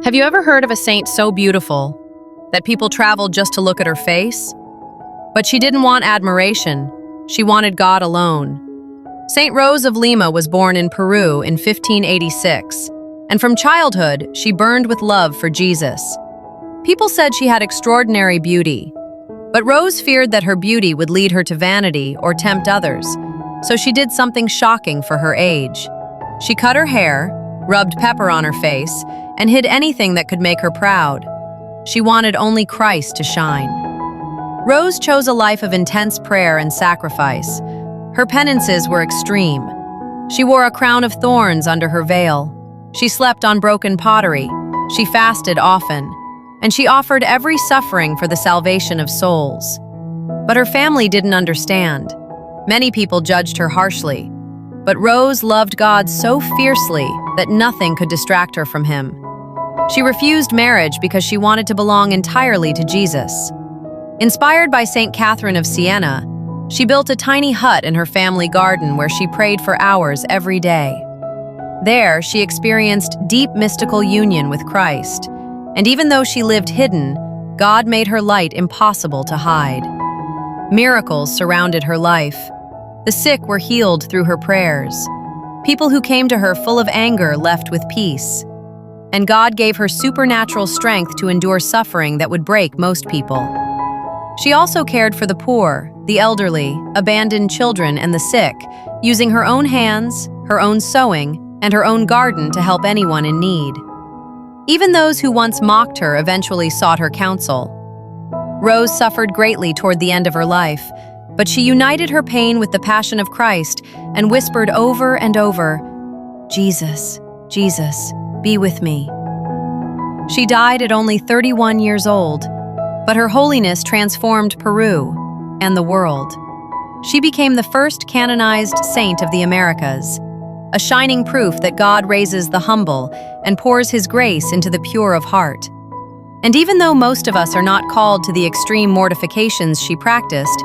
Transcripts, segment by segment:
Have you ever heard of a saint so beautiful that people traveled just to look at her face? But she didn't want admiration. She wanted God alone. Saint Rose of Lima was born in Peru in 1586, and from childhood, she burned with love for Jesus. People said she had extraordinary beauty, but Rose feared that her beauty would lead her to vanity or tempt others, so she did something shocking for her age. She cut her hair, rubbed pepper on her face, and hid anything that could make her proud. She wanted only Christ to shine. Rose chose a life of intense prayer and sacrifice. Her penances were extreme. She wore a crown of thorns under her veil. She slept on broken pottery. She fasted often. And she offered every suffering for the salvation of souls. But her family didn't understand. Many people judged her harshly. But Rose loved God so fiercely that nothing could distract her from him. She refused marriage because she wanted to belong entirely to Jesus. Inspired by Saint Catherine of Siena, she built a tiny hut in her family garden where she prayed for hours every day. There, she experienced deep mystical union with Christ, and even though she lived hidden, God made her light impossible to hide. Miracles surrounded her life. The sick were healed through her prayers. People who came to her full of anger left with peace. And God gave her supernatural strength to endure suffering that would break most people. She also cared for the poor, the elderly, abandoned children, and the sick, using her own hands, her own sewing, and her own garden to help anyone in need. Even those who once mocked her eventually sought her counsel. Rose suffered greatly toward the end of her life, but she united her pain with the passion of Christ and whispered over and over, "Jesus, Jesus, be with me." She died at only 31 years old, but her holiness transformed Peru and the world. She became the first canonized saint of the Americas, a shining proof that God raises the humble and pours his grace into the pure of heart. And even though most of us are not called to the extreme mortifications she practiced,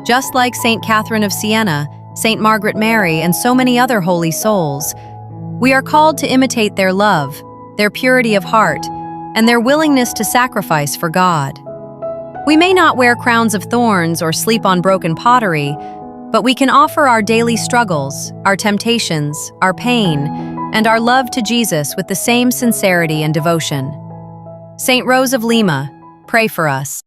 just like Saint Catherine of Siena, Saint Margaret Mary, and so many other holy souls, we are called to imitate their love, their purity of heart, and their willingness to sacrifice for God. We may not wear crowns of thorns or sleep on broken pottery, but we can offer our daily struggles, our temptations, our pain, and our love to Jesus with the same sincerity and devotion. Saint Rose of Lima, pray for us.